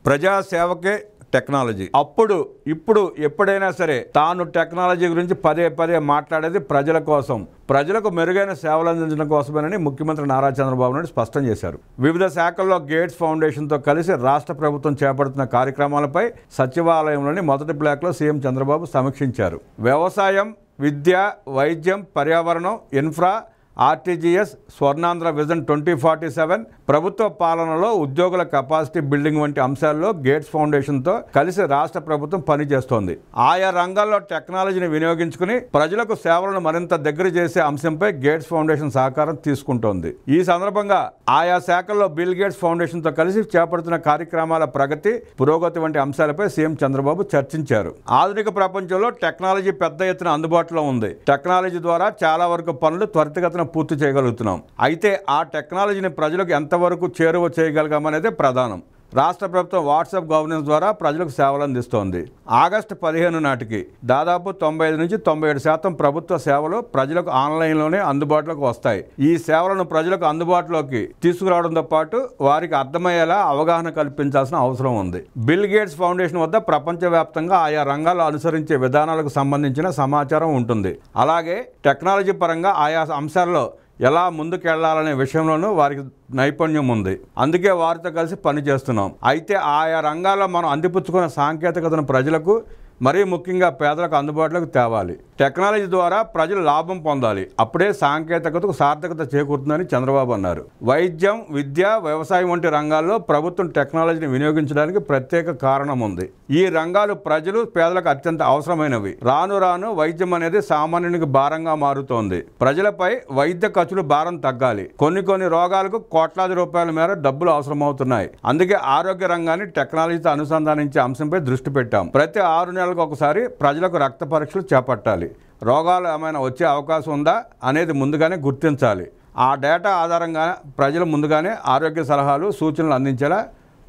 ప్రజాసేవకే technology. ఇప్పుడు ఎప్పుడైనా సరే తాను టెక్నాలజీ గురించి పదే పదే మాట్లాడేది ప్రజల కోసం, ప్రజలకు మెరుగైన సేవలు అందించడం కోసమేనని ముఖ్యమంత్రి నారా చంద్రబాబు నాయుడు స్పష్టం చేశారు. వివిధ శాఖల్లో గేట్స్ ఫౌండేషన్తో కలిసి రాష్ట్ర ప్రభుత్వం చేపడుతున్న కార్యక్రమాలపై సచివాలయంలోని మొదటి బ్లాక్లో సీఎం చంద్రబాబు సమీక్షించారు. వ్యవసాయం, విద్య, వైద్యం, పర్యావరణం, ఇన్ఫ్రా, ఆర్టీజీఎస్, స్వర్ణాంధ్ర విజన్ 2047, ప్రభుత్వ పాలనలో ఉద్యోగుల కెపాసిటీ బిల్డింగ్ వంటి అంశాల్లో గేట్స్ ఫౌండేషన్తో కలిసి రాష్ట్ర ప్రభుత్వం పనిచేస్తోంది. ఆయా రంగాల్లో టెక్నాలజీని వినియోగించుకుని ప్రజలకు సేవలను మరింత దగ్గర చేసే అంశంపై గేట్స్ ఫౌండేషన్ సహకారం తీసుకుంటోంది. ఈ సందర్భంగా ఆయా శాఖల్లో బిల్ గేట్స్ ఫౌండేషన్తో కలిసి చేపడుతున్న కార్యక్రమాల ప్రగతి, పురోగతి వంటి అంశాలపై సీఎం చంద్రబాబు చర్చించారు. ఆధునిక ప్రపంచంలో టెక్నాలజీ పెద్ద ఎత్తున అందుబాటులో ఉంది. టెక్నాలజీ ద్వారా చాలా వరకు పనులు త్వరితగతిన పూర్తి చేయగలుగుతున్నాం. అయితే ఆ టెక్నాలజీని ప్రజలకు ఎంతవరకు చేరువ చేయగలిగామనేదే ప్రధానం. రాష్ట్ర ప్రభుత్వం వాట్సాప్ గవర్నెన్స్ ద్వారా ప్రజలకు సేవలు అందిస్తోంది. ఆగస్టు 15 నాటికి దాదాపు 95 నుంచి 97% ప్రభుత్వ సేవలు ప్రజలకు ఆన్లైన్లోనే అందుబాటులోకి వస్తాయి. ఈ సేవలను ప్రజలకు అందుబాటులోకి తీసుకురావడంతో పాటు వారికి అర్థమయ్యేలా అవగాహన కల్పించాల్సిన అవసరం ఉంది. బిల్ గేట్స్ ఫౌండేషన్ వద్ద ప్రపంచవ్యాప్తంగా ఆయా రంగాల్లో అనుసరించే విధానాలకు సంబంధించిన సమాచారం ఉంటుంది. అలాగే టెక్నాలజీ పరంగా ఆయా అంశాల్లో ఎలా ముందుకెళ్లాలనే విషయంలోనూ వారికి నైపుణ్యం ఉంది. అందుకే వారితో కలిసి పనిచేస్తున్నాం. అయితే ఆయా రంగాల్లో మనం అందిపుచ్చుకున్న సాంకేతికతను ప్రజలకు, మరీ ముఖ్యంగా పేదలకు అందుబాటులోకి తేవాలి. టెక్నాలజీ ద్వారా ప్రజలు లాభం పొందాలి. అప్పుడే సాంకేతికతకు సార్థకత చేకూరుతుందని చంద్రబాబు అన్నారు. వైద్యం, విద్య, వ్యవసాయం వంటి రంగాల్లో ప్రభుత్వం టెక్నాలజీని వినియోగించడానికి ప్రత్యేక కారణం ఉంది. ఈ రంగాలు ప్రజలు, పేదలకు అత్యంత అవసరమైనవి. రాను రాను వైద్యం అనేది సామాన్యునికి భారంగా మారుతోంది. ప్రజలపై వైద్య ఖర్చులు భారం తగ్గాలి. కొన్ని రోగాలకు కోట్లాది రూపాయల మేర డబ్బులు అవసరమవుతున్నాయి. అందుకే ఆరోగ్య రంగాన్ని టెక్నాలజీతో అనుసంధానించే అంశంపై దృష్టి పెట్టాం. ప్రతి 6 నెలలకు ఒకసారి ప్రజలకు రక్త పరీక్షలు చేపట్టాలి. రోగాలు ఏమైనా వచ్చే అవకాశం ఉందా అనేది ముందుగానే గుర్తించాలి. ఆ డేటా ఆధారంగా ప్రజలు ముందుగానే ఆరోగ్య సలహాలు, సూచనలు అందించేలా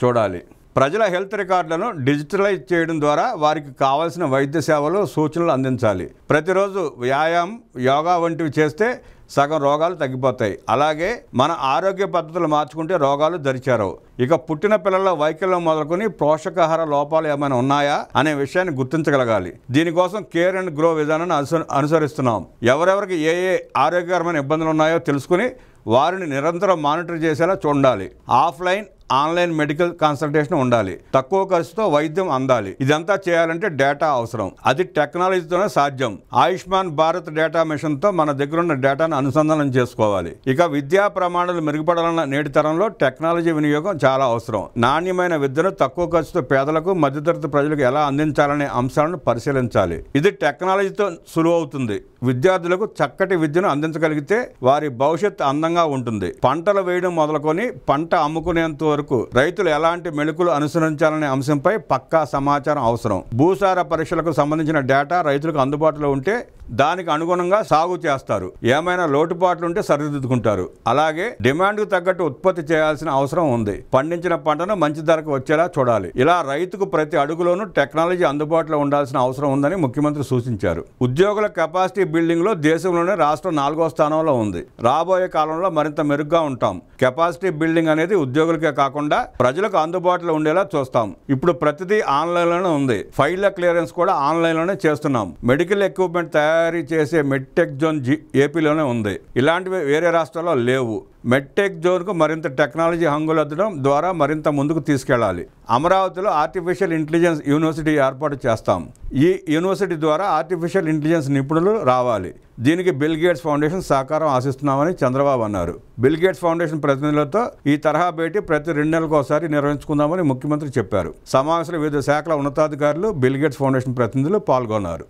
చూడాలి. ప్రజల హెల్త్ రికార్డులను డిజిటలైజ్ చేయడం ద్వారా వారికి కావాల్సిన వైద్య సేవలు, సూచనలు అందించాలి. ప్రతిరోజు వ్యాయామం, యోగా వంటివి చేస్తే సగం రోగాలు తగ్గిపోతాయి. అలాగే మన ఆరోగ్య పద్ధతులు మార్చుకుంటే రోగాలు దరిచేరవు. ఇక పుట్టిన పిల్లల వైకల్యం మొదలుకొని పోషకాహార లోపాలు ఏమైనా ఉన్నాయా అనే విషయాన్ని గుర్తించగలగాలి. దీనికోసం కేర్ అండ్ గ్రో విధానాన్ని అనుసరిస్తున్నాం. ఎవరెవరికి ఏ ఆరోగ్యకరమైన ఇబ్బందులు ఉన్నాయో తెలుసుకుని వారిని నిరంతరం మానిటర్ చేసేలా చూడాలి. ఆఫ్లైన్, ఆన్లైన్ మెడికల్ కన్సల్టేషన్ ఉండాలి. తక్కువ ఖర్చుతో వైద్యం అందాలి. ఇదంతా చేయాలంటే డేటా అవసరం. అది టెక్నాలజీతోనే సాధ్యం. ఆయుష్మాన్ భారత్ డేటా మిషన్తో మన దగ్గరున్న డేటాను అనుసంధానం చేసుకోవాలి. ఇక విద్యా ప్రమాణాలు మెరుగుపడాలన్న నేటి తరంలో టెక్నాలజీ వినియోగం చాలా అవసరం. నాణ్యమైన విద్యను తక్కువ ఖర్చుతో పేదలకు, మధ్యతరగతి ప్రజలకు ఎలా అందించాలనే అంశాలను పరిశీలించాలి. ఇది టెక్నాలజీతో సులువవుతుంది. విద్యార్థులకు చక్కటి విద్యను అందించగలిగితే వారి భవిష్యత్తు అందంగా ఉంటుంది. పంటలు వేయడం మొదలుకొని పంట అమ్ముకునేంత వరకు రైతులు ఎలాంటి మెళుకులు అనుసరించాలనే అంశంపై పక్కా సమాచారం అవసరం. భూసార పరీక్షలకు సంబంధించిన డేటా రైతులకు అందుబాటులో ఉంటే దానికి అనుగుణంగా సాగు చేస్తారు. ఏమైనా లోటుపాట్లు ఉంటే సరిదిద్దుకుంటారు. అలాగే డిమాండ్కు తగ్గట్టు ఉత్పత్తి చేయాల్సిన అవసరం ఉంది. పండించిన పంటను మంచి ధరకు వచ్చేలా చూడాలి. ఇలా రైతుకు ప్రతి అడుగులోనూ టెక్నాలజీ అందుబాటులో ఉండాల్సిన అవసరం ఉందని ముఖ్యమంత్రి సూచించారు. ఉద్యోగుల కెపాసిటీ బిల్డింగ్ లో దేశంలోనే రాష్ట్రం 4వ స్థానంలో ఉంది. రాబోయే కాలంలో మరింత మెరుగ్గా ఉంటాం. కెపాసిటీ బిల్డింగ్ అనేది ఉద్యోగులకే కాకుండా ప్రజలకు అందుబాటులో ఉండేలా చూస్తాం. ఇప్పుడు ప్రతిదీ ఆన్లైన్లోనే ఉంది. ఫైళ్ల క్లియరెన్స్ కూడా ఆన్లైన్లోనే చేస్తున్నాం. మెడికల్ ఎక్విప్మెంట్ తయారీ చేసే మెడ్టెక్ జోన్ ఏపీలోనే ఉంది. ఇలాంటివి వేరే రాష్ట్రాల్లో లేవు. మెడ్టెక్ జోన్కు మరింత టెక్నాలజీ హంగులద్దడం ద్వారా మరింత ముందుకు తీసుకెళ్లాలి. అమరావతిలో ఆర్టిఫిషియల్ ఇంటెలిజెన్స్ యూనివర్సిటీ ఏర్పాటు చేస్తాం. ఈ యూనివర్సిటీ ద్వారా ఆర్టిఫిషియల్ ఇంటెలిజెన్స్ నిపుణులు రావాలి. దీనికి బిల్ గేట్స్ ఫౌండేషన్ సహకారం ఆశిస్తున్నామని చంద్రబాబు అన్నారు. బిల్ గేట్స్ ఫౌండేషన్ ప్రతినిధులతో ఈ తరహా భేటీ ప్రతి 2 నెలలకు ఒకసారి నిర్వహించుకుందామని ముఖ్యమంత్రి చెప్పారు. సమావేశంలో వివిధ శాఖల ఉన్నతాధికారులు, బిల్ గేట్స్ ఫౌండేషన్ ప్రతినిధులు పాల్గొన్నారు.